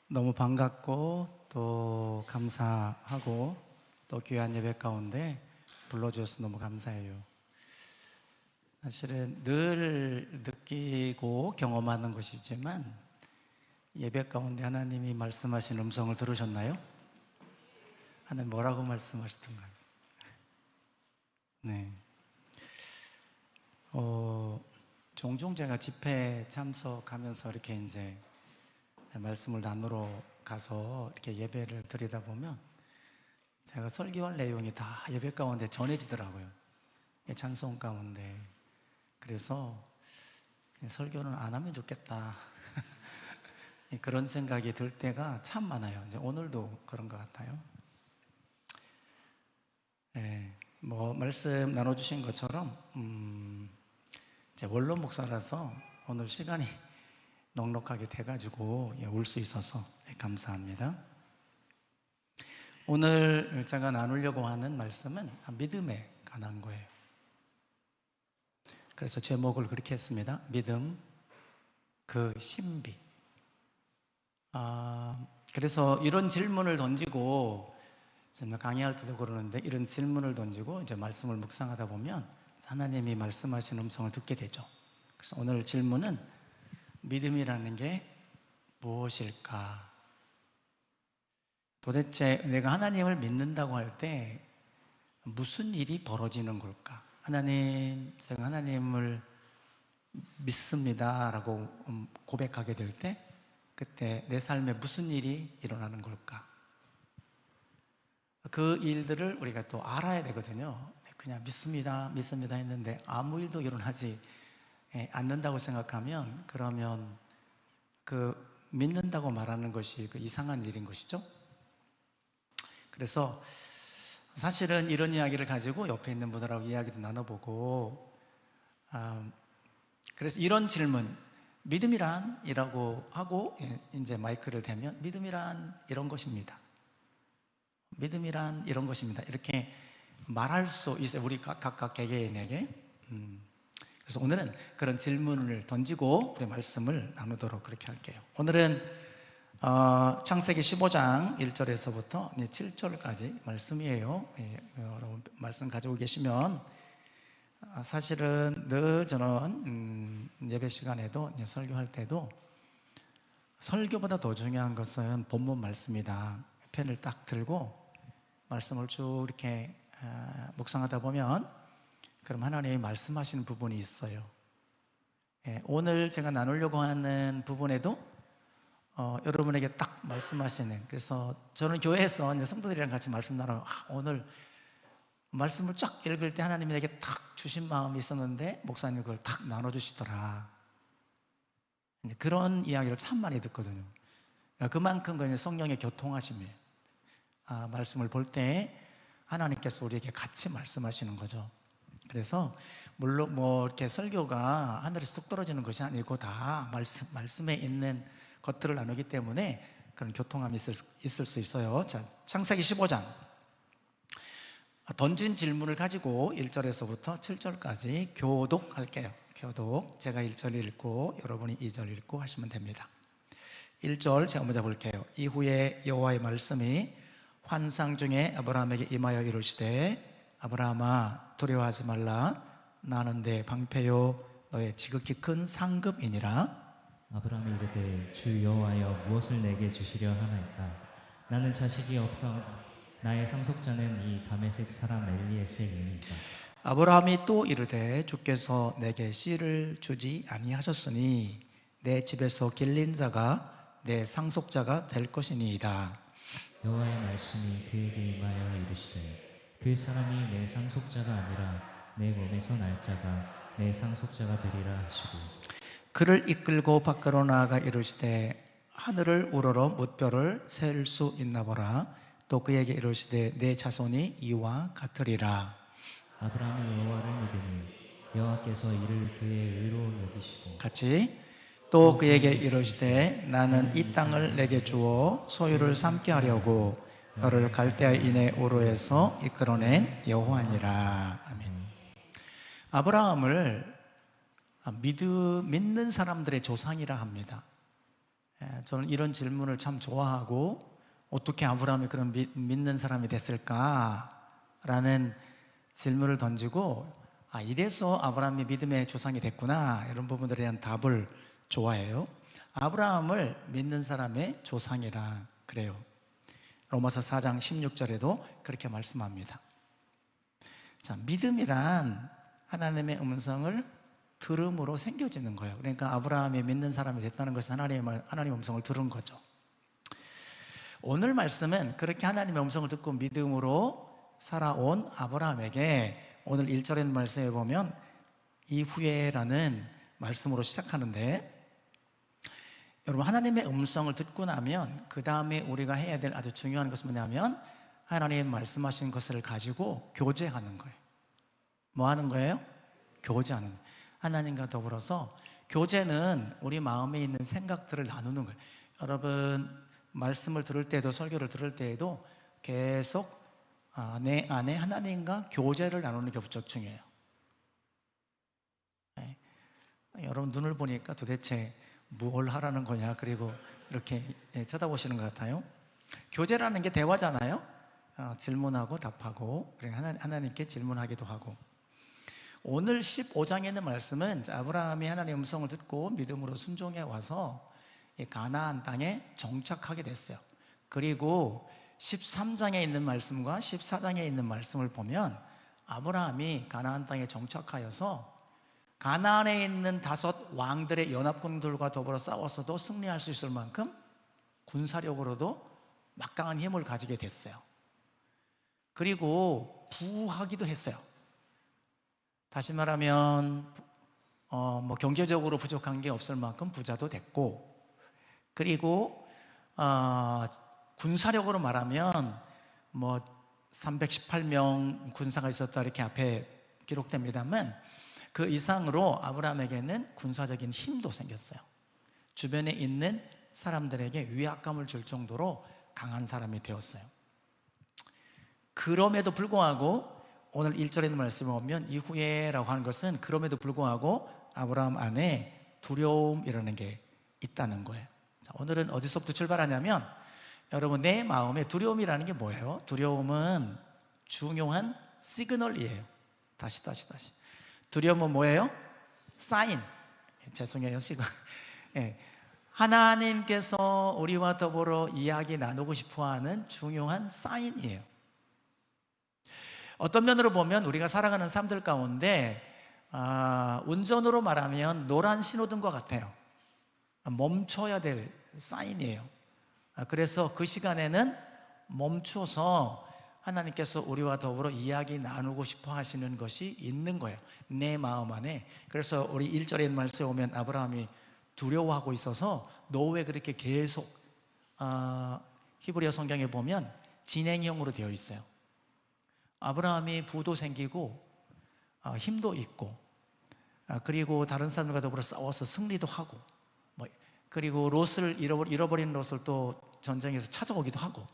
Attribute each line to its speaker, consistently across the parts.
Speaker 1: 너무 반갑고 또 감사하고 또 귀한 예배 가운데 불러주셔서 너무 감사해요. 사실은 늘 느끼고 경험하는 것이지만 예배 가운데 하나님이 말씀하신 음성을 들으셨나요? 하나님 뭐라고 말씀하시던가요? 네. 종종 제가 집회 참석하면서 이렇게 이제 말씀을 나누러 가서 이렇게 예배를 드리다 보면 제가 설교할 내용이 다 예배 가운데 전해지더라고요. 찬송 가운데. 그래서 설교는 안 하면 좋겠다. 그런 생각이 들 때가 참 많아요. 이제 오늘도 그런 것 같아요. 말씀 나눠주신 것처럼 제 원로 목사라서 오늘 시간이 넉넉하게 돼가지고 올 수 있어서 감사합니다. 오늘 제가 나누려고 하는 말씀은 믿음에 관한 거예요. 그래서 제목을 그렇게 했습니다. 믿음, 그 신비. 그래서 이런 질문을 던지고 제가 강의할 때도 그러는데 이런 질문을 던지고 이제 말씀을 묵상하다 보면 하나님이 말씀하신 음성을 듣게 되죠. 그래서 오늘 질문은 믿음이라는 게 무엇일까? 도대체 내가 하나님을 믿는다고 할 때 무슨 일이 벌어지는 걸까? 제가 하나님을 믿습니다 라고 고백하게 될 때 그때 내 삶에 무슨 일이 일어나는 걸까? 그 일들을 우리가 또 알아야 되거든요. 그냥 믿습니다 했는데 아무 일도 일어나지 않는다고 생각하면 그러면 그 믿는다고 말하는 것이 그 이상한 일인 것이죠. 그래서 사실은 이런 이야기를 가지고 옆에 있는 분들하고 이야기도 나눠보고 그래서 이런 질문, 믿음이란? 이라고 하고 이제 마이크를 대면 믿음이란 이런 것입니다. 믿음이란 이런 것입니다. 이렇게 말할 수 있어요. 우리 각각 개개인에게. 그래서 오늘은 그런 질문을 던지고 우리 말씀을 나누도록 그렇게 할게요. 오늘은 창세기 15장 1절에서부터 7절까지 말씀이에요. 여러분 말씀 가지고 계시면 사실은 늘 저는 예배 시간에도 설교할 때도 설교보다 더 중요한 것은 본문 말씀이다. 펜을 딱 들고 말씀을 쭉 이렇게 묵상하다 보면 그럼 하나님이 말씀하시는 부분이 있어요. 오늘 제가 나누려고 하는 부분에도 여러분에게 딱 말씀하시는, 그래서 저는 교회에서 이제 성도들이랑 같이 말씀 나누고 오늘 말씀을 쫙 읽을 때 하나님이 내게 딱 주신 마음이 있었는데 목사님 그걸 딱 나눠주시더라. 그런 이야기를 참 많이 듣거든요. 그만큼 그냥 성령의 교통하심이에요. 말씀을 볼 때 하나님께서 우리에게 같이 말씀하시는 거죠. 그래서 물론 이렇게 설교가 하늘에서 뚝 떨어지는 것이 아니고 다 말씀에 있는 것들을 나누기 때문에 그런 교통함이 있을 수 있어요. 자, 창세기 15장 던진 질문을 가지고 1절에서부터 7절까지 교독할게요. 교독. 제가 1절 읽고 여러분이 2절 읽고 하시면 됩니다. 1절 제가 먼저 볼게요. 이후에 여호와의 말씀이 환상 중에 아브라함에게 임하여 이르시되 아브라함아 두려워하지 말라. 나는 내 방패요 너의 지극히 큰 상급이니라.
Speaker 2: 아브라함이 이르되 주 여호와여 무엇을 내게 주시려 하나이까? 나는 자식이 없어 나의 상속자는 이 다메섹 사람 엘리에셀이니까.
Speaker 1: 아브라함이 또 이르되 주께서 내게 씨를 주지 아니하셨으니 내 집에서 길린 자가 내 상속자가 될 것이니이다.
Speaker 2: 여호와의 말씀이 그에게 임하여 이르시되 그 사람이 내 상속자가 아니라 내 몸에서 날 자가 내 상속자가 되리라 하시고
Speaker 1: 그를 이끌고 밖으로 나아가 이르시되 하늘을 우러러 뭇별을 셀 수 있나 보라. 또 그에게 이르시되 내 자손이 이와 같으리라.
Speaker 2: 아브라함이 여호와를 믿으니 여호와께서 이를 그의 의로 여기시고
Speaker 1: 같이. 또 그에게 이르시되 나는 이 땅을 내게 주어 소유를 삼게 하려고 너를 갈대아인의 우르에서 이끌어낸 여호와니라. 아멘. 아브라함을 믿는 사람들의 조상이라 합니다. 저는 이런 질문을 참 좋아하고, 어떻게 아브라함이 그런 믿는 사람이 됐을까라는 질문을 던지고, 이래서 아브라함이 믿음의 조상이 됐구나, 이런 부분들에 대한 답을 좋아해요. 아브라함을 믿는 사람의 조상이라 그래요. 로마서 4장 16절에도 그렇게 말씀합니다. 자, 믿음이란 하나님의 음성을 들음으로 생겨지는 거예요. 그러니까 아브라함이 믿는 사람이 됐다는 것은 하나님의 음성을 들은 거죠. 오늘 말씀은 그렇게 하나님의 음성을 듣고 믿음으로 살아온 아브라함에게 오늘 1절의 말씀에 보면 이후에라는 말씀으로 시작하는데, 여러분, 하나님의 음성을 듣고 나면 그 다음에 우리가 해야 될 아주 중요한 것은 뭐냐면 하나님 말씀하신 것을 가지고 교제하는 거예요. 뭐 하는 거예요? 교제하는 거예요. 하나님과 더불어서 교제는 우리 마음에 있는 생각들을 나누는 거예요. 여러분, 말씀을 들을 때도, 설교를 들을 때에도 계속 내 안에 하나님과 교제를 나누는 게 무척 중요해요. 네. 여러분, 눈을 보니까 도대체 뭘 하라는 거냐, 그리고 이렇게 쳐다보시는 것 같아요. 교제라는 게 대화잖아요. 질문하고 답하고, 하나님께 질문하기도 하고. 오늘 15장에 있는 말씀은 아브라함이 하나님의 음성을 듣고 믿음으로 순종해 와서 가나안 땅에 정착하게 됐어요. 그리고 13장에 있는 말씀과 14장에 있는 말씀을 보면 아브라함이 가나안 땅에 정착하여서 가나안에 있는 5 왕들의 연합군들과 더불어 싸워서도 승리할 수 있을 만큼 군사력으로도 막강한 힘을 가지게 됐어요. 그리고 부하기도 했어요. 다시 말하면 경제적으로 부족한 게 없을 만큼 부자도 됐고, 그리고 군사력으로 말하면 318명 군사가 있었다, 이렇게 앞에 기록됩니다만 그 이상으로 아브라함에게는 군사적인 힘도 생겼어요. 주변에 있는 사람들에게 위압감을 줄 정도로 강한 사람이 되었어요. 그럼에도 불구하고 오늘 1절에 있는 말씀을 보면 이후에라고 하는 것은 그럼에도 불구하고 아브라함 안에 두려움이라는 게 있다는 거예요. 자, 오늘은 어디서부터 출발하냐면, 여러분, 내 마음에 두려움이라는 게 뭐예요? 두려움은 중요한 시그널이에요. 다시. 두려움은 뭐예요? 사인. 죄송해요, 시간. 네. 하나님께서 우리와 더불어 이야기 나누고 싶어하는 중요한 사인이에요. 어떤 면으로 보면 우리가 살아가는 삶들 가운데 운전으로 말하면 노란 신호등과 같아요. 멈춰야 될 사인이에요. 그래서 그 시간에는 멈춰서 하나님께서 우리와 더불어 이야기 나누고 싶어 하시는 것이 있는 거예요, 내 마음 안에. 그래서 우리 1절에 말씀에 오면 아브라함이 두려워하고 있어서 너 왜 그렇게 계속, 히브리어 성경에 보면 진행형으로 되어 있어요. 아브라함이 부도 생기고 힘도 있고, 그리고 다른 사람들과 더불어 싸워서 승리도 하고, 그리고 잃어버린 롯을 또 전쟁에서 찾아오기도 하고,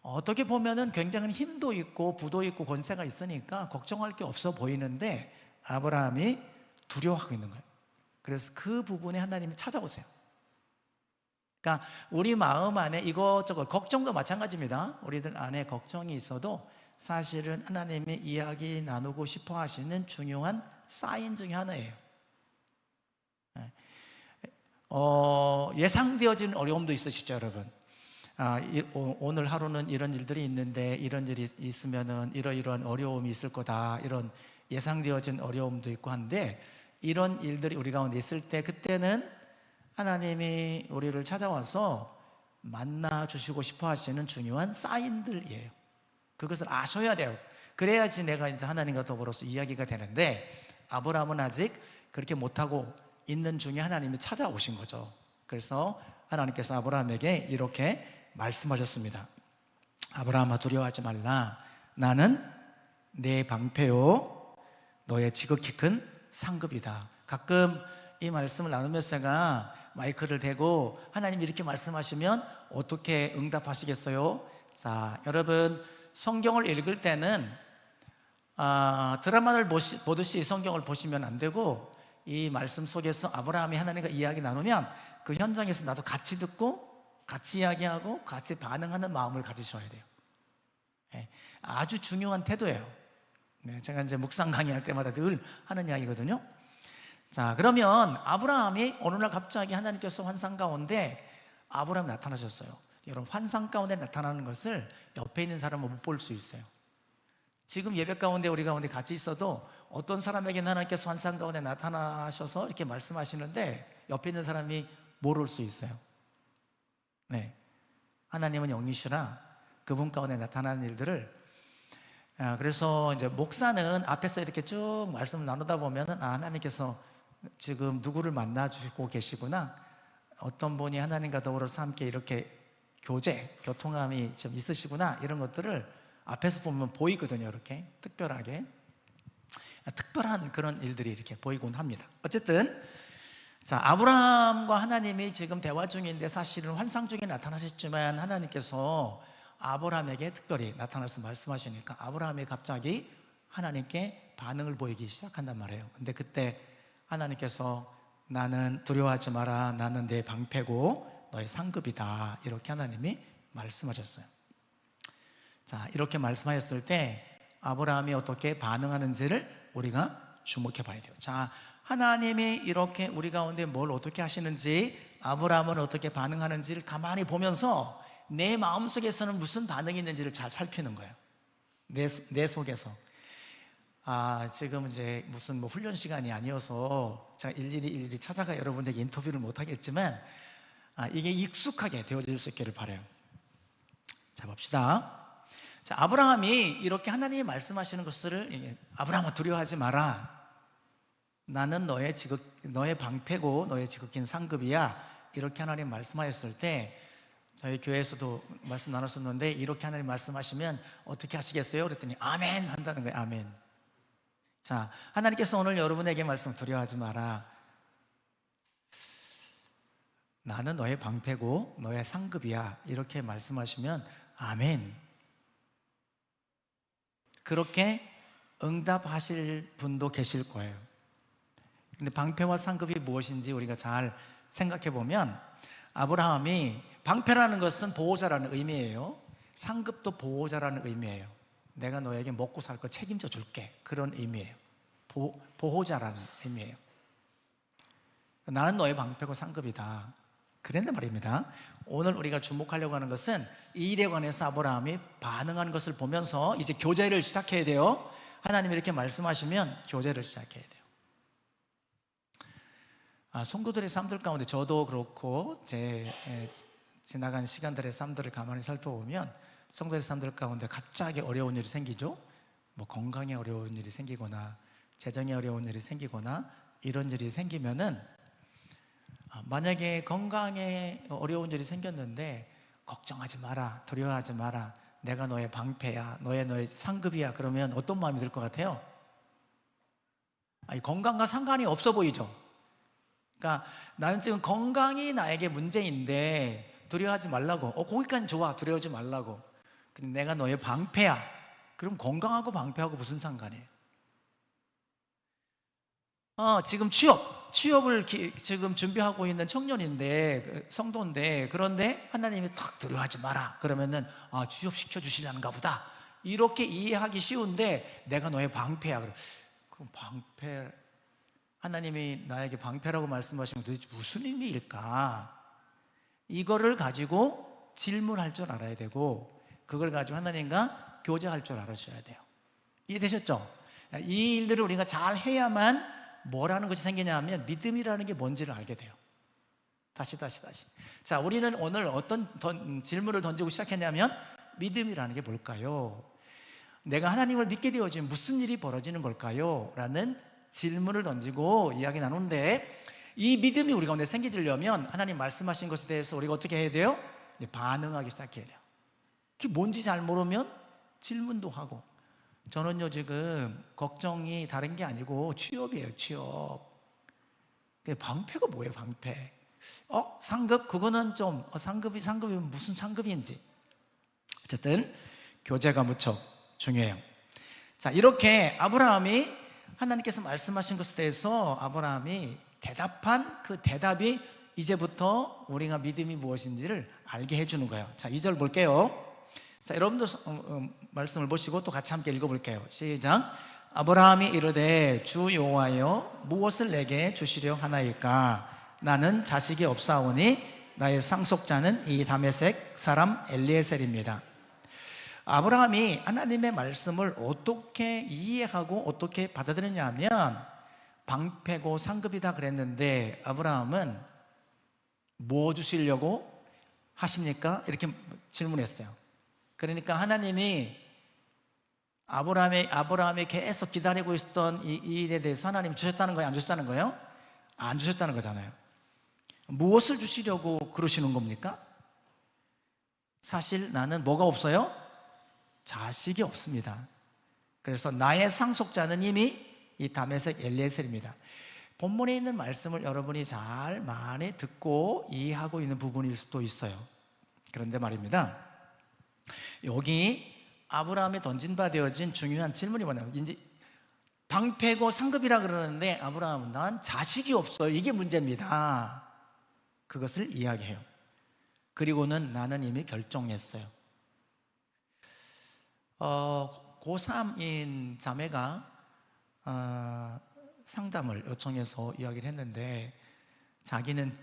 Speaker 1: 어떻게 보면은 굉장히 힘도 있고 부도 있고 권세가 있으니까 걱정할 게 없어 보이는데 아브라함이 두려워하고 있는 거예요. 그래서 그 부분에 하나님이 찾아오세요. 그러니까 우리 마음 안에 이것저것, 걱정도 마찬가지입니다. 우리들 안에 걱정이 있어도 사실은 하나님이 이야기 나누고 싶어 하시는 중요한 사인 중에 하나예요. 예상되어진 어려움도 있으시죠, 여러분? 오늘 하루는 이런 일들이 있는데 이런 일이 있으면은 이러이러한 어려움이 있을 거다, 이런 예상되어진 어려움도 있고 한데, 이런 일들이 우리 가운데 있을 때 그때는 하나님이 우리를 찾아와서 만나 주시고 싶어 하시는 중요한 사인들이에요. 그것을 아셔야 돼요. 그래야지 내가 이제 하나님과 더불어서 이야기가 되는데, 아브라함은 아직 그렇게 못하고 있는 중에 하나님이 찾아오신 거죠. 그래서 하나님께서 아브라함에게 이렇게 말씀하셨습니다. 아브라함아, 두려워하지 말라. 나는 내 방패요 너의 지극히 큰 상급이다. 가끔 이 말씀을 나누면서 제가 마이크를 대고 하나님이 이렇게 말씀하시면 어떻게 응답하시겠어요? 자, 여러분, 성경을 읽을 때는 드라마를 보듯이 성경을 보시면 안 되고 이 말씀 속에서 아브라함이 하나님과 이야기 나누면 그 현장에서 나도 같이 듣고 같이 이야기하고 같이 반응하는 마음을 가지셔야 돼요. 예, 아주 중요한 태도예요. 네, 제가 이제 묵상 강의할 때마다 늘 하는 이야기거든요. 자, 그러면 아브라함이 어느 날 갑자기 하나님께서 환상 가운데 아브라함이 나타나셨어요. 여러분, 환상 가운데 나타나는 것을 옆에 있는 사람은 못 볼 수 있어요. 지금 예배 가운데 우리 가운데 같이 있어도 어떤 사람에게는 하나님께서 환상 가운데 나타나셔서 이렇게 말씀하시는데 옆에 있는 사람이 모를 수 있어요. 네, 하나님은 영이시라 그분 가운데 나타나는 일들을, 그래서 이제 목사는 앞에서 이렇게 쭉 말씀을 나누다 보면은 하나님께서 지금 누구를 만나주고 계시구나, 어떤 분이 하나님과 더불어서 함께 이렇게 교통함이 좀 있으시구나, 이런 것들을 앞에서 보면 보이거든요. 이렇게 특별하게 특별한 그런 일들이 이렇게 보이곤 합니다. 어쨌든 자, 아브라함과 하나님이 지금 대화 중인데 사실은 환상 중에 나타나셨지만 하나님께서 아브라함에게 특별히 나타나서 말씀하시니까 아브라함이 갑자기 하나님께 반응을 보이기 시작한단 말이에요. 근데 그때 하나님께서 나는 두려워하지 마라, 나는 내 방패고 너의 상급이다, 이렇게 하나님이 말씀하셨어요. 자, 이렇게 말씀하셨을 때 아브라함이 어떻게 반응하는지를 우리가 주목해 봐야 돼요. 자, 하나님이 이렇게 우리 가운데 뭘 어떻게 하시는지, 아브라함은 어떻게 반응하는지를 가만히 보면서 내 마음속에서는 무슨 반응이 있는지를 잘 살피는 거예요. 내 속에서. 지금 이제 무슨 훈련 시간이 아니어서 제가 일일이 찾아가 여러분에게 인터뷰를 못 하겠지만 이게 익숙하게 되어질 수 있기를 바라요. 자, 봅시다. 자, 아브라함이 이렇게 하나님이 말씀하시는 것을, 아브라함아 두려워하지 마라, 나는 너의 방패고 너의 지극히 상급이야, 이렇게 하나님 말씀하셨을 때 저희 교회에서도 말씀 나눴었는데 이렇게 하나님 말씀하시면 어떻게 하시겠어요? 그랬더니 아멘 한다는 거예요. 아멘. 자, 하나님께서 오늘 여러분에게 말씀, 두려워하지 마라, 나는 너의 방패고 너의 상급이야, 이렇게 말씀하시면 아멘, 그렇게 응답하실 분도 계실 거예요. 근데 방패와 상급이 무엇인지 우리가 잘 생각해 보면 아브라함이, 방패라는 것은 보호자라는 의미예요. 상급도 보호자라는 의미예요. 내가 너에게 먹고 살 거 책임져 줄게, 그런 의미예요. 보호자라는 의미예요. 나는 너의 방패고 상급이다, 그랬단 말입니다. 오늘 우리가 주목하려고 하는 것은 이 일에 관해서 아브라함이 반응하는 것을 보면서 이제 교제를 시작해야 돼요. 하나님이 이렇게 말씀하시면 교제를 시작해야 돼요. 성도들의 삶들 가운데 저도 그렇고 제 지나간 시간들의 삶들을 가만히 살펴보면 성도의 삶들 가운데 갑자기 어려운 일이 생기죠. 뭐 건강에 어려운 일이 생기거나 재정에 어려운 일이 생기거나 이런 일이 생기면은, 만약에 건강에 어려운 일이 생겼는데 걱정하지 마라, 두려워하지 마라, 내가 너의 방패야, 너의 상급이야, 그러면 어떤 마음이 들 것 같아요? 건강과 상관이 없어 보이죠. 그러니까 나는 지금 건강이 나에게 문제인데 두려워하지 말라고, 거기까지 좋아, 두려워하지 말라고. 근데 내가 너의 방패야, 그럼 건강하고 방패하고 무슨 상관이에요? 지금 취업을 지금 준비하고 있는 청년인데, 성도인데, 그런데 하나님이 탁 두려워하지 마라 그러면은 취업시켜 주시려는가 보다, 이렇게 이해하기 쉬운데 내가 너의 방패야, 그럼 방패, 하나님이 나에게 방패라고 말씀하시면 도대체 무슨 의미일까? 이거를 가지고 질문할 줄 알아야 되고, 그걸 가지고 하나님과 교제할 줄 알아셔야 돼요. 이해되셨죠? 이 일들을 우리가 잘 해야만 뭐라는 것이 생기냐 하면 믿음이라는 게 뭔지를 알게 돼요. 다시. 자, 우리는 오늘 어떤 질문을 던지고 시작했냐면 믿음이라는 게 뭘까요? 내가 하나님을 믿게 되어지면 무슨 일이 벌어지는 걸까요? 라는 질문을 던지고 이야기 나누는데, 이 믿음이 우리 가운데 생기려면 하나님 말씀하신 것에 대해서 우리가 어떻게 해야 돼요? 반응하기 시작해야 돼요. 그게 뭔지 잘 모르면 질문도 하고. 저는요 지금 걱정이 다른 게 아니고 취업이에요. 취업. 방패가 뭐예요? 방패. 상급? 그거는 좀 상급이 무슨 상급인지. 어쨌든 교제가 무척 중요해요. 자, 이렇게 아브라함이 하나님께서 말씀하신 것에 대해서 아브라함이 대답한 그 대답이 이제부터 우리가 믿음이 무엇인지를 알게 해주는 거예요. 자, 2절 볼게요. 자, 여러분도 말씀을 보시고 또 같이 함께 읽어볼게요. 시작. 아브라함이 이르되 주 여호와여 무엇을 내게 주시려 하나이까? 나는 자식이 없사오니 나의 상속자는 이 다메섹 사람 엘리에셀입니다. 아브라함이 하나님의 말씀을 어떻게 이해하고 어떻게 받아들였냐면 방패고 상급이다 그랬는데 아브라함은 뭐 주시려고 하십니까? 이렇게 질문했어요. 그러니까 하나님이 아브라함이 계속 기다리고 있었던 이 일에 대해서 하나님이 주셨다는 거예요? 안 주셨다는 거예요? 안 주셨다는 거잖아요. 무엇을 주시려고 그러시는 겁니까? 사실 나는 뭐가 없어요? 자식이 없습니다. 그래서 나의 상속자는 이미 이 다메섹 엘리에셀입니다. 본문에 있는 말씀을 여러분이 잘 많이 듣고 이해하고 있는 부분일 수도 있어요. 그런데 말입니다, 여기 아브라함에 던진 바 되어진 중요한 질문이 뭐냐면, 이제 방패고 상급이라 그러는데 아브라함은 난 자식이 없어요, 이게 문제입니다. 그것을 이야기해요. 그리고는 나는 이미 결정했어요. 고3인 자매가 상담을 요청해서 이야기를 했는데, 자기는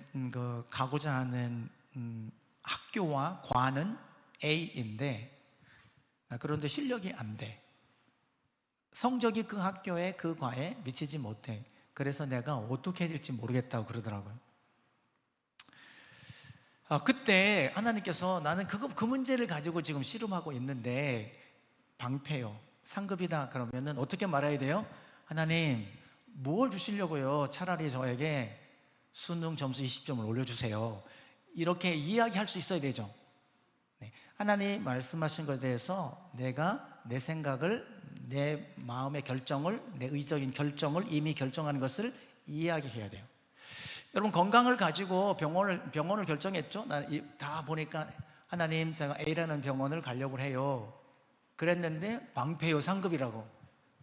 Speaker 1: 가고자 하는 학교와 과는 A인데 그런데 실력이 안 돼. 성적이 그 학교에 그 과에 미치지 못해. 그래서 내가 어떻게 해야 될지 모르겠다고 그러더라고요. 그때 하나님께서 나는 그 문제를 가지고 지금 씨름하고 있는데 방패요, 상급이다 그러면은 어떻게 말해야 돼요? 하나님, 뭘 주시려고요? 차라리 저에게 수능 점수 20점을 올려주세요. 이렇게 이야기할 수 있어야 되죠. 네. 하나님 말씀하신 것에 대해서 내가 내 생각을, 내 마음의 결정을, 내 의적인 결정을 이미 결정하는 것을 이야기해야 돼요. 여러분, 건강을 가지고 병원을 결정했죠. 다 보니까 하나님, 제가 A라는 병원을 가려고 해요. 그랬는데 방패요, 상급이라고.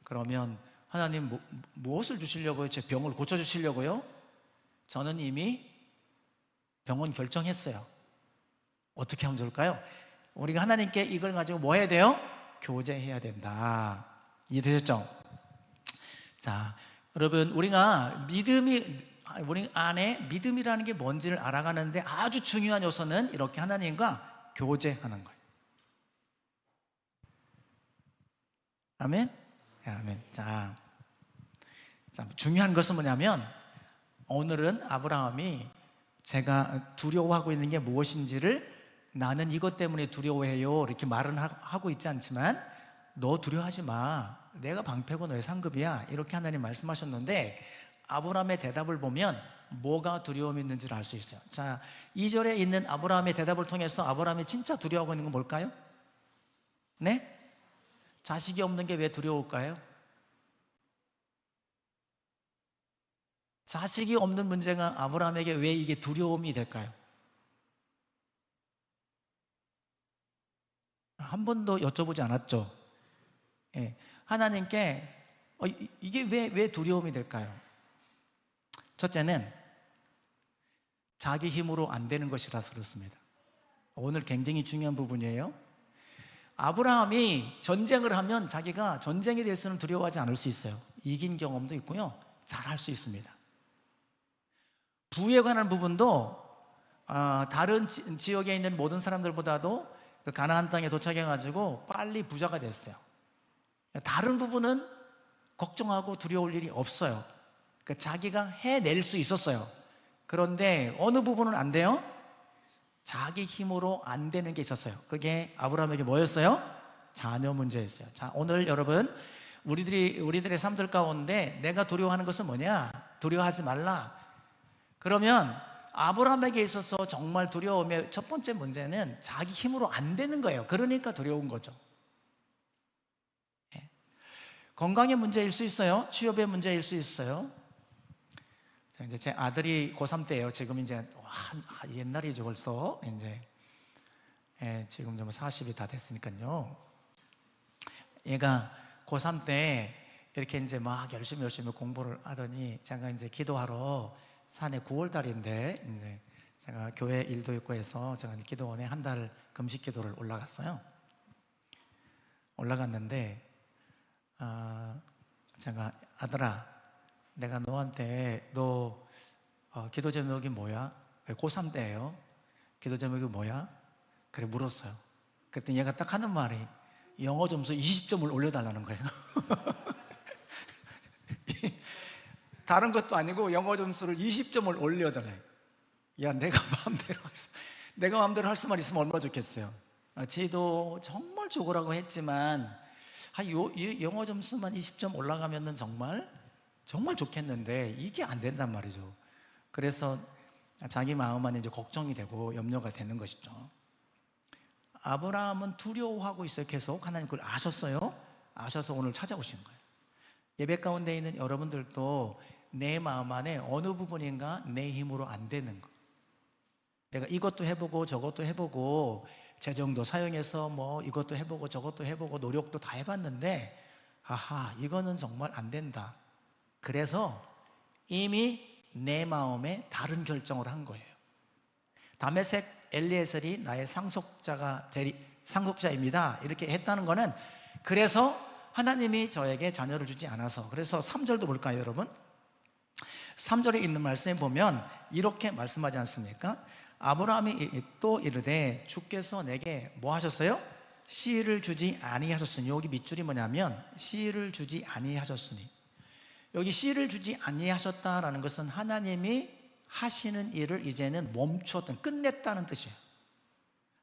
Speaker 1: 그러면 하나님 무엇을 주시려고요? 제 병을 고쳐주시려고요? 저는 이미 병원 결정했어요. 어떻게 하면 좋을까요? 우리가 하나님께 이걸 가지고 뭐 해야 돼요? 교제해야 된다. 이해되셨죠? 자, 여러분, 우리가 우리 안에 믿음이라는 게 뭔지를 알아가는데 아주 중요한 요소는 이렇게 하나님과 교제하는 거예요. 아멘? 아멘. 자, 중요한 것은 뭐냐면, 오늘은 아브라함이 제가 두려워하고 있는 게 무엇인지를, 나는 이것 때문에 두려워해요, 이렇게 말은 하고 있지 않지만, 너 두려워하지 마, 내가 방패고 너의 상급이야, 이렇게 하나님 말씀하셨는데, 아브라함의 대답을 보면 뭐가 두려움이 있는지를 알 수 있어요. 자, 2절에 있는 아브라함의 대답을 통해서 아브라함이 진짜 두려워하고 있는 건 뭘까요? 네? 자식이 없는 게 왜 두려울까요? 자식이 없는 문제가 아브라함에게 왜 이게 두려움이 될까요? 한 번도 여쭤보지 않았죠. 예. 하나님께 이게 왜 두려움이 될까요? 첫째는 자기 힘으로 안 되는 것이라서 그렇습니다. 오늘 굉장히 중요한 부분이에요. 아브라함이 전쟁을 하면 자기가 전쟁에 대해서는 두려워하지 않을 수 있어요. 이긴 경험도 있고요, 잘할 수 있습니다. 부에 관한 부분도 다른 지역에 있는 모든 사람들보다도 그 가나안 땅에 도착해가지고 빨리 부자가 됐어요. 다른 부분은 걱정하고 두려울 일이 없어요. 그러니까 자기가 해낼 수 있었어요. 그런데 어느 부분은 안 돼요? 자기 힘으로 안 되는 게 있었어요. 그게 아브라함에게 뭐였어요? 자녀 문제였어요. 자, 오늘 여러분, 우리들의 삶들 가운데 내가 두려워하는 것은 뭐냐? 두려워하지 말라. 그러면 아브라함에게 있어서 정말 두려움의 첫 번째 문제는 자기 힘으로 안 되는 거예요. 그러니까 두려운 거죠. 네. 건강의 문제일 수 있어요. 취업의 문제일 수 있어요. 자, 이제 제 아들이 고3 때예요. 지금 이제 옛날이죠 벌써. 이제 지금 좀 40이 다 됐으니까요. 얘가 고3 때 이렇게 이제 막 열심히 공부를 하더니 제가 이제 기도하러 산에 9월 달인데 이제 제가 교회 일도 있고 해서 제가 기도원에 한 달 금식 기도를 올라갔어요. 올라갔는데 제가 아들아, 내가 너한테 너 기도 제목이 뭐야? 고3 때예요. 기도 제목이 뭐야? 그래 물었어요. 그랬더니 얘가 딱 하는 말이 영어 점수 20점을 올려달라는 거예요. 다른 것도 아니고 영어 점수를 20점을 올려달래. 야, 내가 마음대로 할 수만 있으면 얼마나 좋겠어요. 지도 정말 좋으라고 했지만 이 영어 점수만 20점 올라가면은 정말 좋겠는데 이게 안 된단 말이죠. 그래서 자기 마음만 이제 걱정이 되고 염려가 되는 것이죠. 아브라함은 두려워하고 있어요. 계속 하나님 그걸 아셨어요. 아셔서 오늘 찾아오신 거예요. 예배 가운데 있는 여러분들도 내 마음 안에 어느 부분인가 내 힘으로 안 되는 거, 내가 이것도 해보고 저것도 해보고 재정도 사용해서 뭐 이것도 해보고 저것도 해보고 노력도 다 해봤는데 이거는 정말 안 된다. 그래서 이미 내 마음에 다른 결정을 한 거예요. 다메섹 엘리에셀이 나의 상속자입니다 이렇게 했다는 거는, 그래서 하나님이 저에게 자녀를 주지 않아서. 그래서 3절도 볼까요 여러분? 3절에 있는 말씀에 보면 이렇게 말씀하지 않습니까? 아브라함이 또 이르되 주께서 내게 뭐 하셨어요? 씨를 주지 아니하셨으니. 여기 밑줄이 뭐냐면 씨를 주지 아니하셨으니, 여기 씨를 주지 아니하셨다라는 것은 하나님이 하시는 일을 이제는 멈췄던, 끝냈다는 뜻이에요.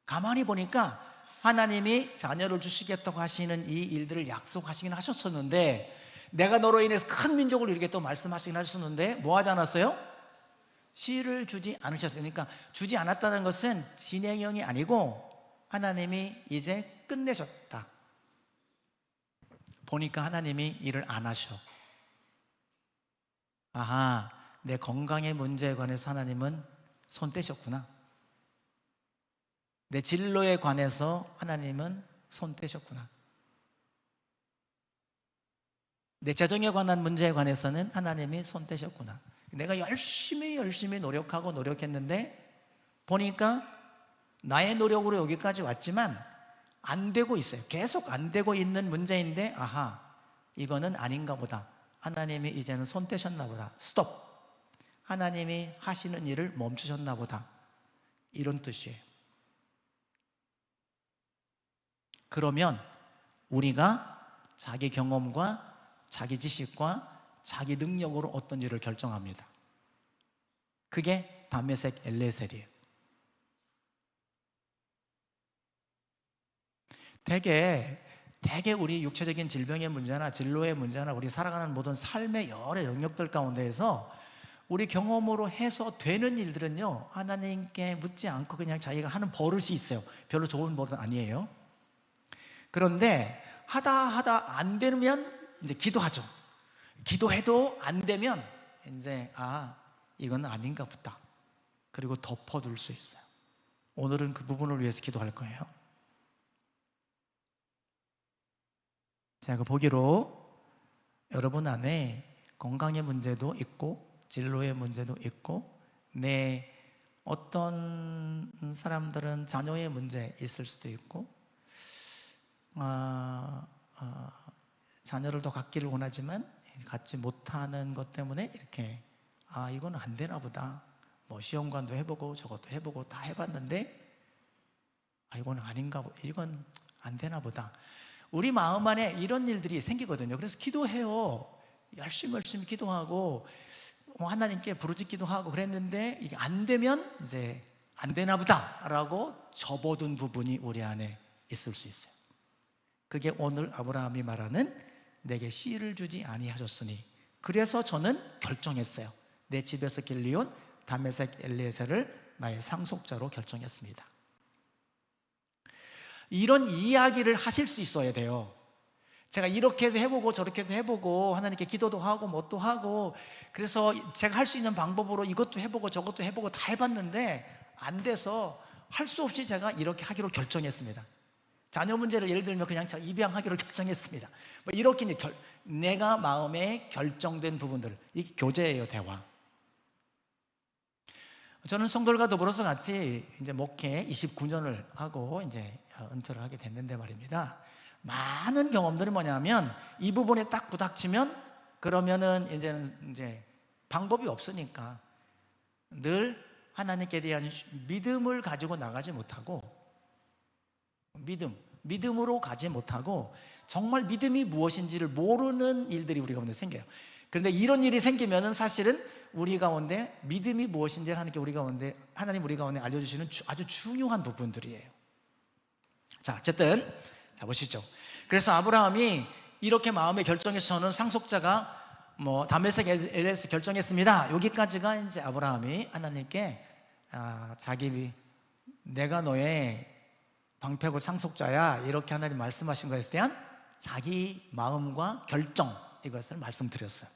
Speaker 1: 가만히 보니까 하나님이 자녀를 주시겠다고 하시는 이 일들을 약속하시긴 하셨었는데, 내가 너로 인해서 큰 민족을 이루게 또 말씀하시긴 하셨는데 뭐 하지 않았어요? 씨를 주지 않으셨어요. 그러니까 주지 않았다는 것은 진행형이 아니고 하나님이 이제 끝내셨다. 보니까 하나님이 일을 안 하셔. 내 건강의 문제에 관해서 하나님은 손 떼셨구나. 내 진로에 관해서 하나님은 손 떼셨구나. 내 재정에 관한 문제에 관해서는 하나님이 손 떼셨구나. 내가 열심히 노력했는데 보니까 나의 노력으로 여기까지 왔지만 안 되고 있어요. 계속 안 되고 있는 문제인데 이거는 아닌가 보다. 하나님이 이제는 손 떼셨나 보다. 스톱. 하나님이 하시는 일을 멈추셨나 보다. 이런 뜻이에요. 그러면 우리가 자기 경험과 자기 지식과 자기 능력으로 어떤 일을 결정합니다. 그게 다메섹 엘리에셀이에요. 대개 우리 육체적인 질병의 문제나 진로의 문제나 우리 살아가는 모든 삶의 여러 영역들 가운데에서 우리 경험으로 해서 되는 일들은요, 하나님께 묻지 않고 그냥 자기가 하는 버릇이 있어요. 별로 좋은 버릇은 아니에요. 그런데 하다 안 되면 이제 기도하죠. 기도해도 안 되면 이제 이건 아닌가 보다. 그리고 덮어둘 수 있어요. 오늘은 그 부분을 위해서 기도할 거예요. 제가 보기로 여러분 안에 건강의 문제도 있고 진로의 문제도 있고, 내 어떤 사람들은 자녀의 문제 있을 수도 있고, 자녀를 더 갖기를 원하지만 갖지 못하는 것 때문에 이렇게 이건 안 되나 보다. 뭐 시험관도 해보고 저것도 해보고 다 해봤는데 이건 아닌가 보다. 이건 안 되나 보다. 우리 마음 안에 이런 일들이 생기거든요. 그래서 기도해요. 열심히 기도하고 하나님께 부르짖기도 하고 그랬는데 이게 안 되면 이제 안 되나 보다라고 접어둔 부분이 우리 안에 있을 수 있어요. 그게 오늘 아브라함이 말하는 내게 씨를 주지 아니하셨으니, 그래서 저는 결정했어요. 내 집에서 길리온 다메섹 엘리에셀을 나의 상속자로 결정했습니다. 이런 이야기를 하실 수 있어야 돼요. 제가 이렇게도 해보고 저렇게도 해보고 하나님께 기도도 하고 뭣도 하고, 그래서 제가 할 수 있는 방법으로 이것도 해보고 저것도 해보고 다 해봤는데 안 돼서 할 수 없이 제가 이렇게 하기로 결정했습니다. 자녀 문제를 예를 들면 그냥 제가 입양하기로 결정했습니다. 뭐 이렇게 이제 내가 마음에 결정된 부분들, 이게 교제예요, 대화. 저는 성도들과 더불어서 같이 이제 목회 29년을 하고 이제 은퇴를 하게 됐는데 말입니다. 많은 경험들이 뭐냐면 이 부분에 딱 부닥치면 그러면은 이제 방법이 없으니까 늘 하나님께 대한 믿음을 가지고 나가지 못하고 믿음으로 가지 못하고 정말 믿음이 무엇인지를 모르는 일들이 우리 가운데 생겨요. 그런데 이런 일이 생기면은 사실은 우리 가운데 믿음이 무엇인지 하나님 우리 가운데 알려주시는 아주 중요한 부분들이에요. 자, 어쨌든 자 보시죠. 그래서 아브라함이 이렇게 마음에 결정해서 저는 상속자가 다메섹 엘리에서 결정했습니다. 여기까지가 이제 아브라함이 하나님께 내가 너의 방패고 상속자야, 이렇게 하나님 말씀하신 것에 대한 자기 마음과 결정, 이것을 말씀드렸어요.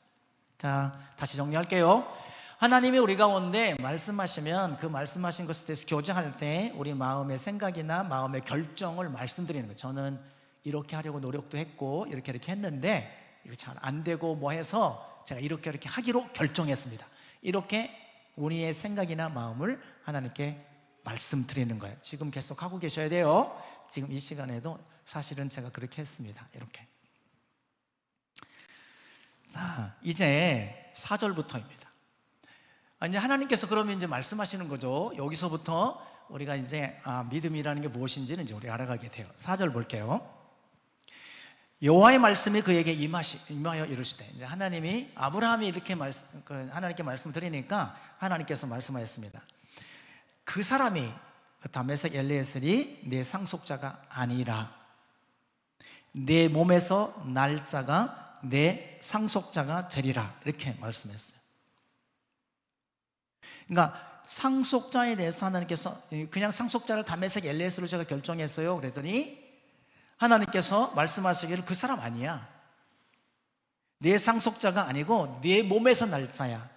Speaker 1: 자, 다시 정리할게요. 하나님이 우리 가운데 말씀하시면 그 말씀하신 것에 대해서 교제할 때 우리 마음의 생각이나 마음의 결정을 말씀드리는 거예요. 저는 이렇게 하려고 노력도 했고 이렇게 했는데 이거 잘 안 되고 뭐 해서 제가 이렇게 하기로 결정했습니다. 이렇게 우리의 생각이나 마음을 하나님께 말씀드리는 거예요. 지금 계속 하고 계셔야 돼요. 지금 이 시간에도 사실은 제가 그렇게 했습니다. 이렇게. 자, 이제 4절부터입니다. 이제 하나님께서 그러면 이제 말씀하시는 거죠. 여기서부터 우리가 이제 믿음이라는 게 무엇인지는 이제 우리 알아가게 돼요. 4절 볼게요. 여호와의 말씀이 그에게 임하여 이르시되, 이제 하나님이 아브라함이 이렇게 하나님께 말씀드리니까 하나님께서 말씀하셨습니다. 그 사람이 다메섹 엘리에셀이 내 상속자가 아니라 내 몸에서 날 자가 내 상속자가 되리라, 이렇게 말씀했어요. 그러니까 상속자에 대해서 하나님께서 그냥 상속자를 다메섹 엘리에셀로 제가 결정했어요 그랬더니 하나님께서 말씀하시기를 그 사람 아니야, 내 상속자가 아니고 내 몸에서 날 자야.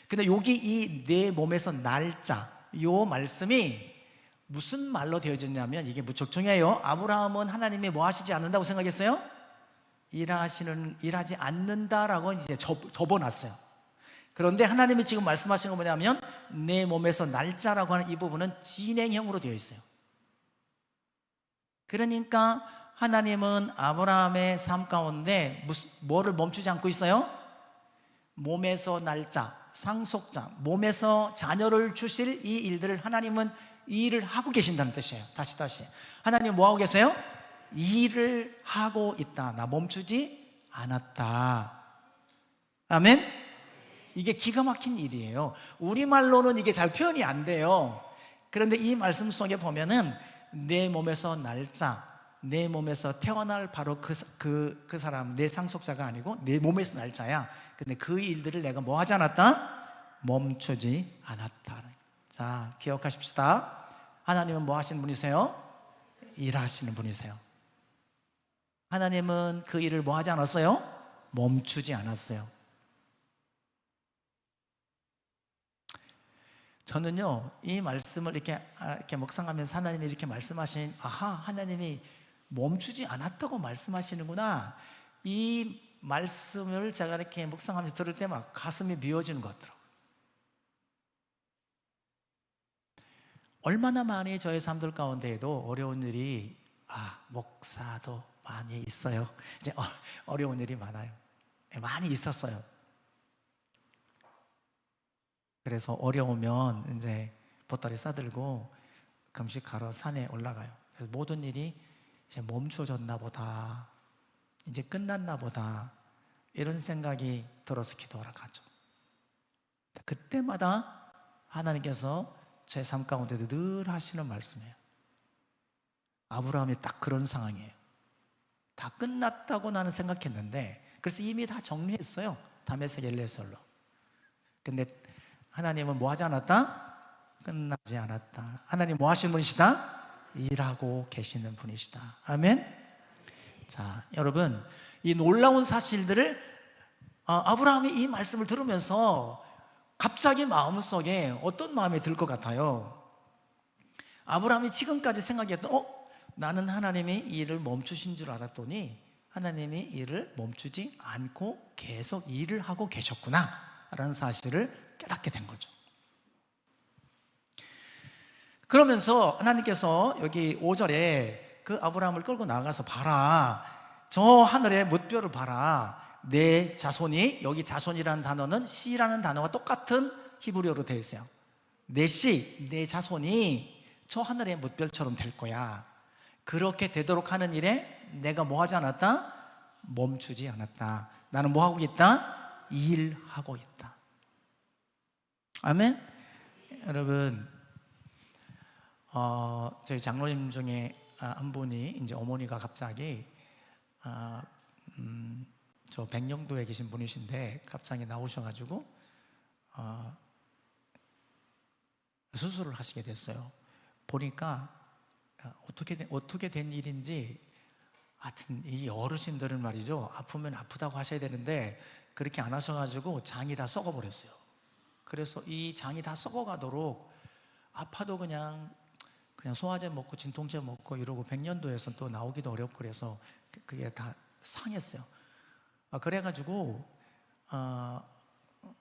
Speaker 1: 근데 여기 이 내 몸에서 날 자, 요 말씀이 무슨 말로 되어졌냐면 이게 무척 중요해요. 아브라함은 하나님이 뭐 하시지 않는다고 생각했어요? 일하지 않는다라고 이제 접어놨어요. 그런데 하나님이 지금 말씀하시는 건 뭐냐면 내 몸에서 날짜라고 하는 이 부분은 진행형으로 되어 있어요. 그러니까 하나님은 아브라함의 삶 가운데 뭐를 멈추지 않고 있어요? 몸에서 날짜, 상속자, 몸에서 자녀를 주실 이 일들을 하나님은 이 일을 하고 계신다는 뜻이에요. 다시 하나님 뭐 하고 계세요? 이 일을 하고 있다. 나 멈추지 않았다. 아멘? 이게 기가 막힌 일이에요. 우리말로는 이게 잘 표현이 안 돼요. 그런데 이 말씀 속에 보면은 내 몸에서 날짜, 내 몸에서 태어날 바로 그 사람, 내 상속자가 아니고 내 몸에서 날짜야. 근데 그 일들을 내가 뭐 하지 않았다? 멈추지 않았다. 자, 기억하십시다. 하나님은 뭐 하시는 분이세요? 일하시는 분이세요. 하나님은 그 일을 뭐 하지 않았어요? 멈추지 않았어요. 저는요, 이 말씀을 이렇게 묵상하면서 하나님이 이렇게 말씀하신, 하나님이 멈추지 않았다고 말씀하시는구나. 이 말씀을 제가 이렇게 묵상하면서 들을 때 막 가슴이 미어지는 것 같더라고요. 얼마나 많이 저의 삶들 가운데에도 어려운 일이, 목사도 많이 있어요. 이제 어려운 일이 많아요. 많이 있었어요. 그래서 어려우면 이제 보따리 싸들고 금식하러 산에 올라가요. 그래서 모든 일이 이제 멈춰졌나 보다, 이제 끝났나 보다, 이런 생각이 들어서 기도하러 가죠. 그때마다 하나님께서 제 삶 가운데도 늘 하시는 말씀이에요. 아브라함이 딱 그런 상황이에요. 다 끝났다고 나는 생각했는데, 그래서 이미 다 정리했어요. 다메섹 엘리에셀로. 근데 하나님은 뭐 하지 않았다? 끝나지 않았다. 하나님 뭐 하시는 분이시다? 일하고 계시는 분이시다. 아멘. 자, 여러분, 이 놀라운 사실들을 아브라함이 이 말씀을 들으면서 갑자기 마음속에 어떤 마음이 들 것 같아요? 아브라함이 지금까지 생각했던 나는 하나님이 이 일을 멈추신 줄 알았더니 하나님이 일을 멈추지 않고 계속 일을 하고 계셨구나 라는 사실을 깨닫게 된 거죠. 그러면서 하나님께서 여기 5절에 그 아브라함을 끌고 나가서 봐라, 저 하늘의 뭇별을 봐라, 내 자손이, 여기 자손이라는 단어는 씨라는 단어와 똑같은 히브리어로 되어 있어요. 내 씨, 내 자손이 저 하늘의 뭇별처럼 될 거야. 그렇게 되도록 하는 일에 내가 뭐 하지 않았다? 멈추지 않았다. 나는 뭐 하고 있다? 일하고 있다. 아멘? 여러분, 저희 장로님 중에 한 분이, 이제 어머니가 갑자기 저 백령도에 계신 분이신데 갑자기 나오셔가지고 수술을 하시게 됐어요. 보니까 어떻게 된 일인지, 하여튼 이 어르신들은 말이죠, 아프면 아프다고 하셔야 되는데 그렇게 안 하셔가지고 장이 다 썩어버렸어요. 그래서 이 장이 다 썩어가도록 아파도 그냥 소화제 먹고 진통제 먹고 이러고, 백년도에서 또 나오기도 어렵고 그래서 그게 다 상했어요. 그래가지고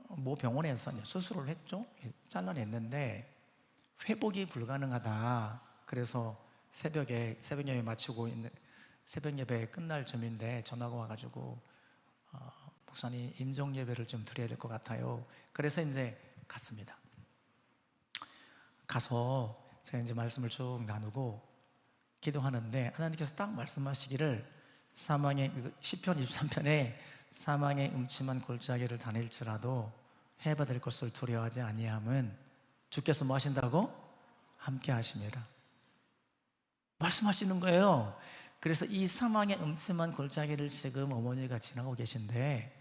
Speaker 1: 모 병원에서 수술을 했죠. 잘라냈는데 회복이 불가능하다. 그래서 새벽 예배 마치고 있는 새벽 예배 끝날 쯤인데 전화가 와가지고 목사님 임종 예배를 좀 드려야 될 것 같아요. 그래서 이제 갔습니다. 가서 제가 이제 말씀을 쭉 나누고 기도하는데 하나님께서 딱 말씀하시기를, 시편 23편에 사망의 음침한 골짜기를 다닐지라도 해받을 것을 두려워하지 아니함은 주께서 뭐 하신다고? 함께 하심이라 말씀하시는 거예요. 그래서 이 사망의 음침한 골짜기를 지금 어머니가 지나고 계신데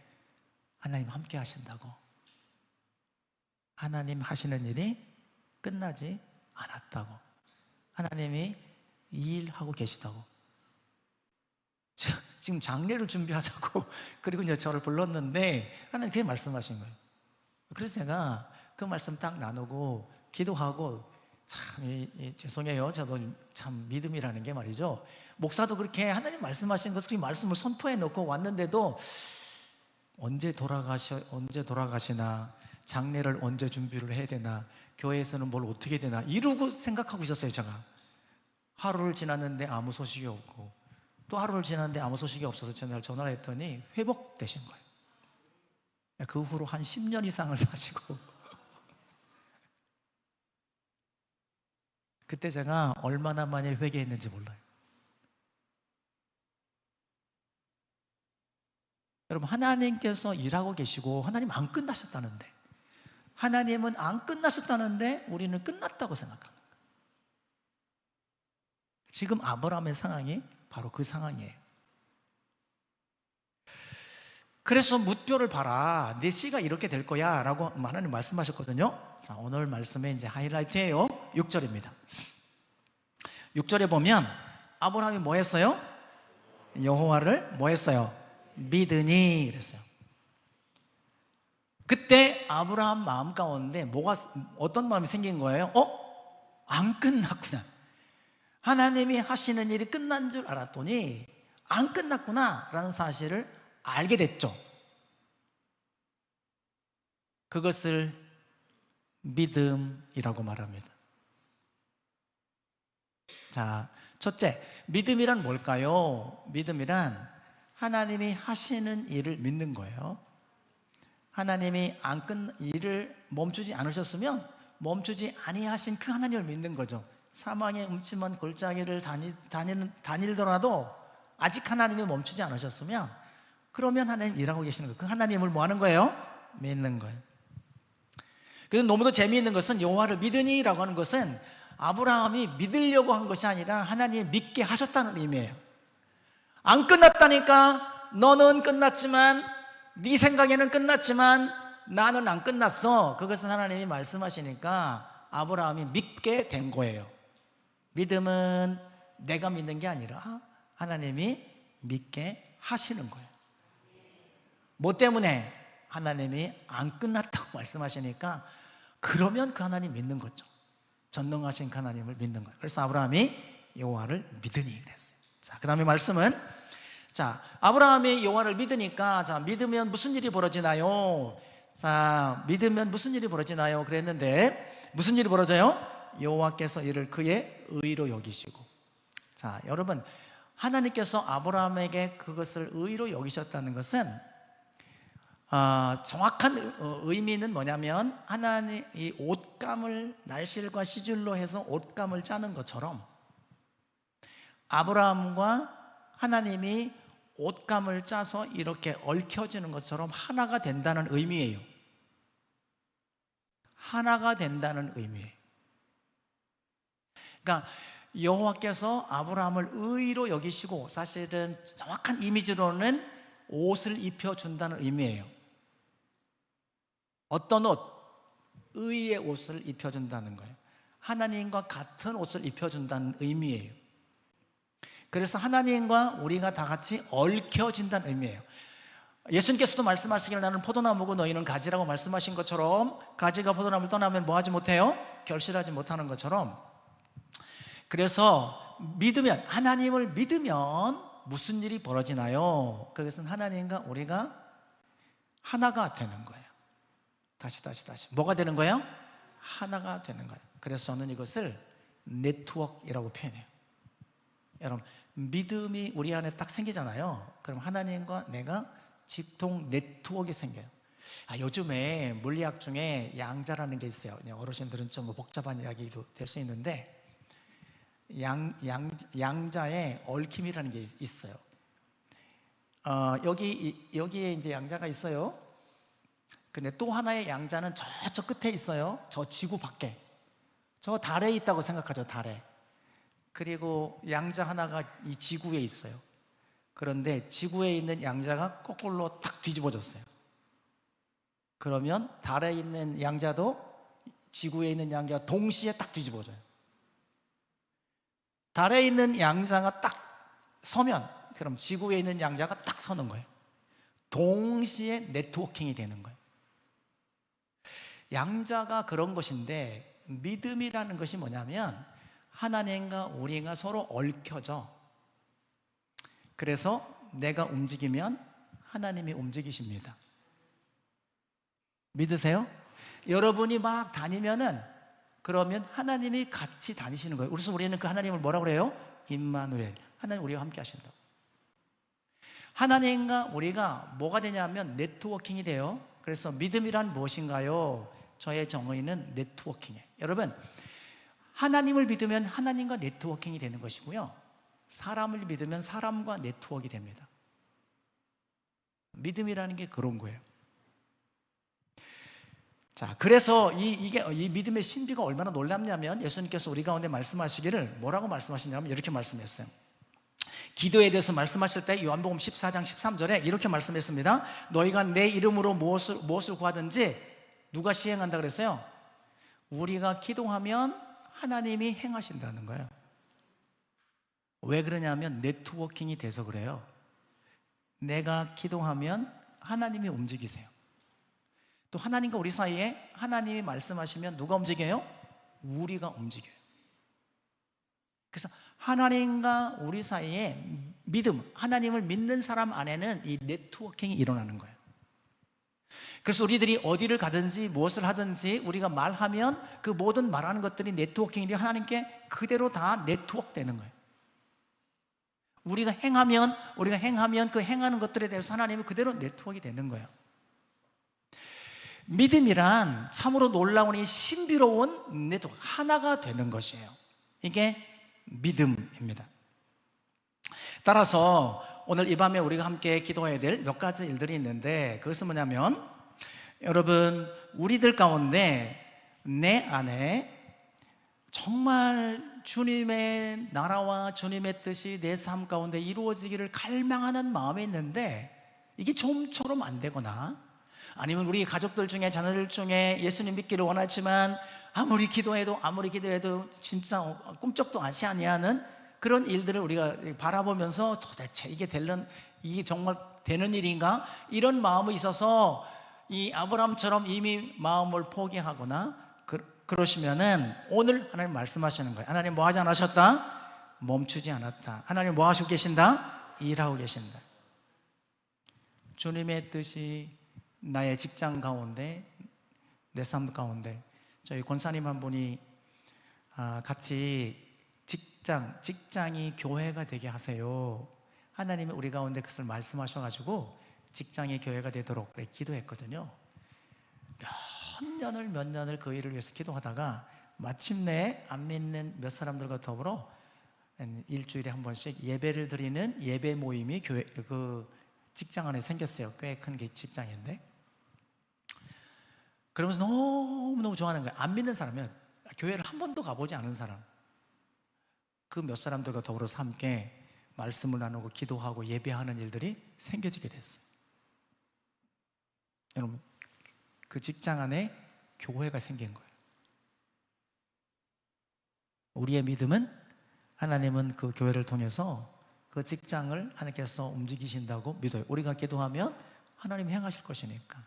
Speaker 1: 하나님 함께 하신다고. 하나님 하시는 일이 끝나지 않았다고. 하나님이 이 일하고 계시다고. 지금 장례를 준비하자고 그리고 이제 저를 불렀는데 하나님 그게 말씀하신 거예요. 그래서 제가 그 말씀 딱 나누고 기도하고, 참 죄송해요. 저도 참 믿음이라는 게 말이죠, 목사도 그렇게 하나님 말씀하신 것을, 그 말씀을 선포해 놓고 왔는데도 언제 돌아가시나, 장례를 언제 준비를 해야 되나, 교회에서는 뭘 어떻게 되나 이러고 생각하고 있었어요. 제가 하루를 지났는데 아무 소식이 없고 또 하루를 지났는데 아무 소식이 없어서 전화를 했더니 회복되신 거예요. 그 후로 한 10년 이상을 사시고 그때 제가 얼마나 많이 회개했는지 몰라요. 여러분, 하나님께서 일하고 계시고 하나님 안 끝나셨다는데, 하나님은 안 끝나셨다는데 우리는 끝났다고 생각하는 거예요. 지금 아브라함의 상황이 바로 그 상황이에요. 그래서 뭇별을 봐라, 내 씨가 이렇게 될 거야 라고 하나님 말씀하셨거든요. 자, 오늘 말씀의 이제 하이라이트예요. 6절입니다. 6절에 보면 아브라함이 뭐 했어요? 여호와를 뭐 했어요? 믿으니 그랬어요. 그때 아브라함 마음 가운데 어떤 마음이 생긴 거예요? 안 끝났구나. 하나님이 하시는 일이 끝난 줄 알았더니 안 끝났구나 라는 사실을 알게 됐죠. 그것을 믿음이라고 말합니다. 자, 첫째, 믿음이란 뭘까요? 믿음이란 하나님이 하시는 일을 믿는 거예요. 하나님이 일을 멈추지 않으셨으면 멈추지 아니하신 그 하나님을 믿는 거죠. 사망의 음침한 골짜기를 다니더라도 아직 하나님이 멈추지 않으셨으면, 그러면 하나님 일하고 계시는 거예요. 그 하나님을 뭐 하는 거예요? 믿는 거예요. 그래서 너무도 재미있는 것은 여호와를 믿으니라고 하는 것은 아브라함이 믿으려고 한 것이 아니라 하나님이 믿게 하셨다는 의미예요. 안 끝났다니까. 너는 끝났지만, 네 생각에는 끝났지만 나는 안 끝났어. 그것은 하나님이 말씀하시니까 아브라함이 믿게 된 거예요. 믿음은 내가 믿는 게 아니라 하나님이 믿게 하시는 거예요. 뭐 때문에? 하나님이 안 끝났다고 말씀하시니까 그러면 그 하나님 믿는 거죠. 전능하신 그 하나님을 믿는 거예요. 그래서 아브라함이 여호와를 믿으니 그랬어요. 자, 그다음에 말씀은 자, 아브라함이 여호와를 믿으니까 자, 믿으면 무슨 일이 벌어지나요? 자, 믿으면 무슨 일이 벌어지나요? 그랬는데 무슨 일이 벌어져요? 여호와께서 이를 그의 의로 여기시고. 자, 여러분, 하나님께서 아브라함에게 그것을 의로 여기셨다는 것은 정확한 의미는 뭐냐면 하나님 이 옷감을 날실과 시줄로 해서 옷감을 짜는 것처럼 아브라함과 하나님이 옷감을 짜서 이렇게 얽혀지는 것처럼 하나가 된다는 의미예요. 하나가 된다는 의미예요. 그러니까 여호와께서 아브라함을 의로 여기시고 사실은 정확한 이미지로는 옷을 입혀준다는 의미예요. 어떤 옷? 의의 옷을 입혀준다는 거예요. 하나님과 같은 옷을 입혀준다는 의미예요. 그래서 하나님과 우리가 다 같이 얽혀진다는 의미예요. 예수님께서도 말씀하시길 나는 포도나무고 너희는 가지라고 말씀하신 것처럼 가지가 포도나무를 떠나면 뭐하지 못해요? 결실하지 못하는 것처럼 그래서 믿으면 하나님을 믿으면 무슨 일이 벌어지나요? 그것은 하나님과 우리가 하나가 되는 거예요. 다시 뭐가 되는 거예요? 하나가 되는 거예요. 그래서 저는 이것을 네트워크라고 표현해요. 여러분 믿음이 우리 안에 딱 생기잖아요. 그럼 하나님과 내가 직통 네트워크가 생겨요. 요즘에 물리학 중에 양자라는 게 있어요. 어르신들은 좀 복잡한 이야기도 될 수 있는데 양자에 얽힘이라는 게 있어요. 여기에 이제 양자가 있어요. 근데 또 하나의 양자는 저쪽 끝에 있어요. 저 지구 밖에. 저 달에 있다고 생각하죠, 달에. 그리고 양자 하나가 이 지구에 있어요. 그런데 지구에 있는 양자가 거꾸로 딱 뒤집어졌어요. 그러면 달에 있는 양자도 지구에 있는 양자가 동시에 딱 뒤집어져요. 달에 있는 양자가 딱 서면 그럼 지구에 있는 양자가 딱 서는 거예요. 동시에 네트워킹이 되는 거예요. 양자가 그런 것인데 믿음이라는 것이 뭐냐면 하나님과 우리가 서로 얽혀져. 그래서 내가 움직이면 하나님이 움직이십니다. 믿으세요? 여러분이 막 다니면은 그러면 하나님이 같이 다니시는 거예요. 그래서 우리는 그 하나님을 뭐라고 그래요? 임마누엘. 하나님 우리와 함께 하신다. 하나님과 우리가 뭐가 되냐면 네트워킹이 돼요. 그래서 믿음이란 무엇인가요? 저의 정의는 네트워킹이에요. 여러분 하나님을 믿으면 하나님과 네트워킹이 되는 것이고요. 사람을 믿으면 사람과 네트워크가 됩니다. 믿음이라는 게 그런 거예요. 자, 그래서 이 믿음의 신비가 얼마나 놀랍냐면 예수님께서 우리 가운데 말씀하시기를 뭐라고 말씀하시냐면 이렇게 말씀했어요. 기도에 대해서 말씀하실 때 요한복음 14장 13절에 이렇게 말씀했습니다. 너희가 내 이름으로 무엇을 구하든지 누가 시행한다 그랬어요? 우리가 기도하면 하나님이 행하신다는 거예요. 왜 그러냐면 네트워킹이 돼서 그래요. 내가 기도하면 하나님이 움직이세요. 또 하나님과 우리 사이에 하나님이 말씀하시면 누가 움직여요? 우리가 움직여요. 그래서 하나님과 우리 사이에 믿음, 하나님을 믿는 사람 안에는 이 네트워킹이 일어나는 거예요. 그래서 우리들이 어디를 가든지 무엇을 하든지 우리가 말하면 그 모든 말하는 것들이 네트워킹이 하나님께 그대로 다 네트워크 되는 거예요. 우리가 행하면 그 행하는 것들에 대해서 하나님이 그대로 네트워크가 되는 거예요. 믿음이란 참으로 놀라운 이 신비로운 네트워크, 하나가 되는 것이에요. 이게 믿음입니다. 따라서 오늘 이 밤에 우리가 함께 기도해야 될 몇 가지 일들이 있는데 그것은 뭐냐면 여러분 우리들 가운데 내 안에 정말 주님의 나라와 주님의 뜻이 내 삶 가운데 이루어지기를 갈망하는 마음이 있는데 이게 좀처럼 안 되거나 아니면 우리 가족들 중에 자녀들 중에 예수님 믿기를 원하지만 아무리 기도해도 진짜 꿈쩍도 하지 아니하는 그런 일들을 우리가 바라보면서 도대체 이게 정말 되는 일인가? 이런 마음이 있어서 이 아브라함처럼 이미 마음을 포기하거나 그러시면은 오늘 하나님 말씀하시는 거예요. 하나님 뭐 하지 않으셨다? 멈추지 않았다. 하나님 뭐 하시고 계신다? 일하고 계신다. 주님의 뜻이 나의 직장 가운데, 내 삶 가운데, 저희 권사님 한 분이 같이 직장이 교회가 되게 하세요. 하나님이 우리 가운데 그것을 말씀하셔가지고 직장이 교회가 되도록 그래 기도했거든요. 몇 년을 그 일을 위해서 기도하다가 마침내 안 믿는 몇 사람들과 더불어 일주일에 한 번씩 예배를 드리는 예배 모임이 교회 그 직장 안에 생겼어요. 꽤 큰 직장인데, 그러면서 너무너무 좋아하는 거예요. 안 믿는 사람은, 교회를 한 번도 가보지 않은 사람, 그 몇 사람들과 더불어서 함께 말씀을 나누고 기도하고 예배하는 일들이 생겨지게 됐어요. 여러분, 그 직장 안에 교회가 생긴 거예요. 우리의 믿음은 하나님은 그 교회를 통해서 그 직장을 하나님께서 움직이신다고 믿어요. 우리가 기도하면 하나님이 행하실 것이니까.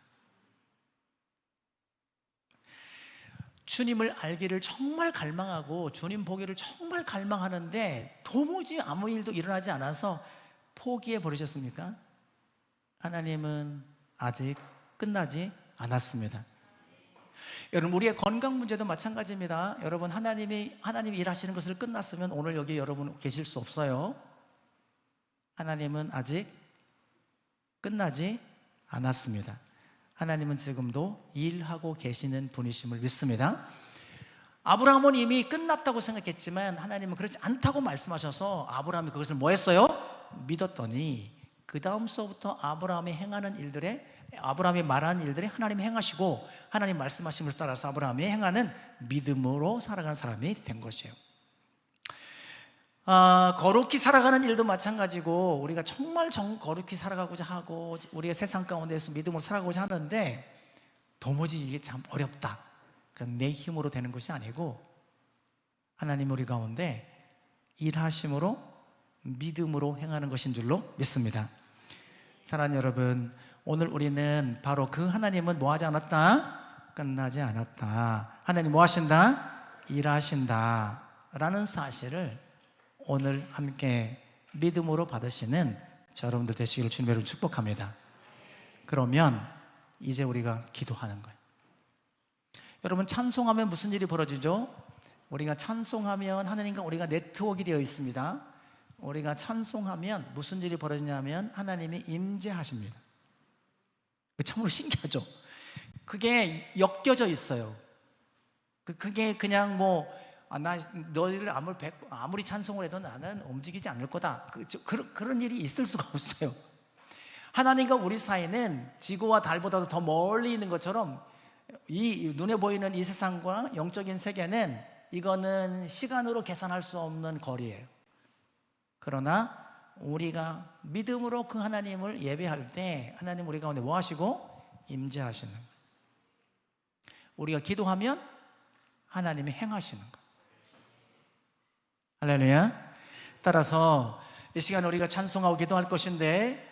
Speaker 1: 주님을 알기를 정말 갈망하고 주님 보기를 정말 갈망하는데 도무지 아무 일도 일어나지 않아서 포기해 버리셨습니까? 하나님은 아직 끝나지 않았습니다. 여러분, 우리의 건강 문제도 마찬가지입니다. 여러분, 하나님이 일하시는 것을 끝났으면 오늘 여기 여러분 계실 수 없어요. 하나님은 아직 끝나지 않았습니다. 하나님은 지금도 일하고 계시는 분이심을 믿습니다. 아브라함은 이미 끝났다고 생각했지만 하나님은 그렇지 않다고 말씀하셔서 아브라함이 그것을 뭐 했어요? 믿었더니 그 다음서부터 아브라함이 말하는 일들이 하나님이 행하시고 하나님 말씀하신 것을 따라서 아브라함이 행하는 믿음으로 살아가는 사람이 된 것이에요. 거룩히 살아가는 일도 마찬가지고 우리가 정말 거룩히 살아가고자 하고 우리의 세상 가운데서 믿음으로 살아가고자 하는데 도무지 이게 참 어렵다. 그럼 내 힘으로 되는 것이 아니고 하나님 우리 가운데 일하심으로 믿음으로 행하는 것인 줄로 믿습니다. 사랑하는 여러분, 오늘 우리는 바로 그 하나님은 뭐 하지 않았다? 끝나지 않았다. 하나님 뭐 하신다? 일하신다 라는 사실을 오늘 함께 믿음으로 받으시는 저 여러분들 되시기를 주님으로 축복합니다. 그러면 이제 우리가 기도하는 거예요. 여러분, 찬송하면 무슨 일이 벌어지죠? 우리가 찬송하면 하나님과 우리가 네트워크가 되어 있습니다. 우리가 찬송하면 무슨 일이 벌어지냐면 하나님이 임재하십니다. 참으로 신기하죠? 그게 엮여져 있어요. 그게 그냥 너희를 아무리 찬송을 해도 나는 움직이지 않을 거다. 그런 일이 있을 수가 없어요. 하나님과 우리 사이는 지구와 달보다도 더 멀리 있는 것처럼 이 눈에 보이는 이 세상과 영적인 세계는 이거는 시간으로 계산할 수 없는 거리예요. 그러나 우리가 믿음으로 그 하나님을 예배할 때 하나님 우리 가운데 뭐 하시고? 임재하시는 거예요. 우리가 기도하면 하나님이 행하시는 거예요. 할렐루야. 따라서 이 시간 우리가 찬송하고 기도할 것인데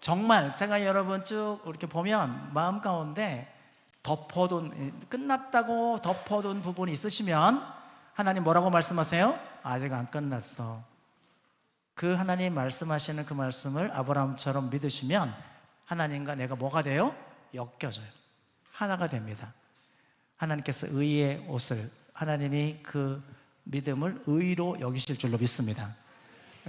Speaker 1: 정말 제가 여러분 쭉 이렇게 보면 마음 가운데 끝났다고 덮어둔 부분이 있으시면 하나님 뭐라고 말씀하세요? 아직 안 끝났어. 그 하나님 말씀하시는 그 말씀을 아브라함처럼 믿으시면 하나님과 내가 뭐가 돼요? 엮여져요. 하나가 됩니다. 하나님께서 의의 옷을, 하나님이 그 믿음을 의로 여기실 줄로 믿습니다.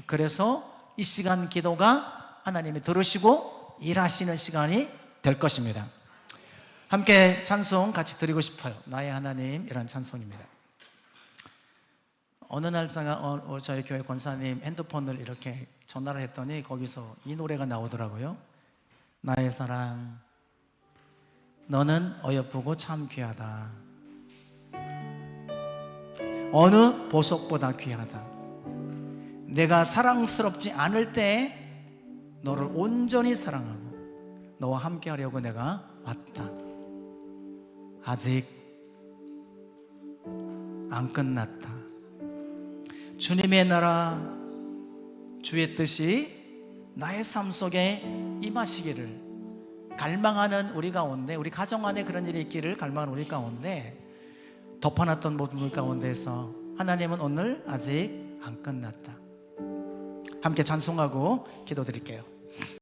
Speaker 1: 그래서 이 시간 기도가 하나님이 들으시고 일하시는 시간이 될 것입니다. 함께 찬송 같이 드리고 싶어요. 나의 하나님, 이런 찬송입니다. 어느 날 제가 저희 교회 권사님 핸드폰을 이렇게 전화를 했더니 거기서 이 노래가 나오더라고요. 나의 사랑, 너는 어여쁘고 참 귀하다. 어느 보석보다 귀하다. 내가 사랑스럽지 않을 때 너를 온전히 사랑하고 너와 함께 하려고 내가 왔다. 아직 안 끝났다. 주님의 나라, 주의 뜻이 나의 삶 속에 임하시기를 갈망하는 우리 가운데, 우리 가정 안에 그런 일이 있기를 갈망하는 우리 가운데 덮어놨던 모든 것 가운데에서 하나님은 오늘 아직 안 끝났다. 함께 찬송하고 기도드릴게요.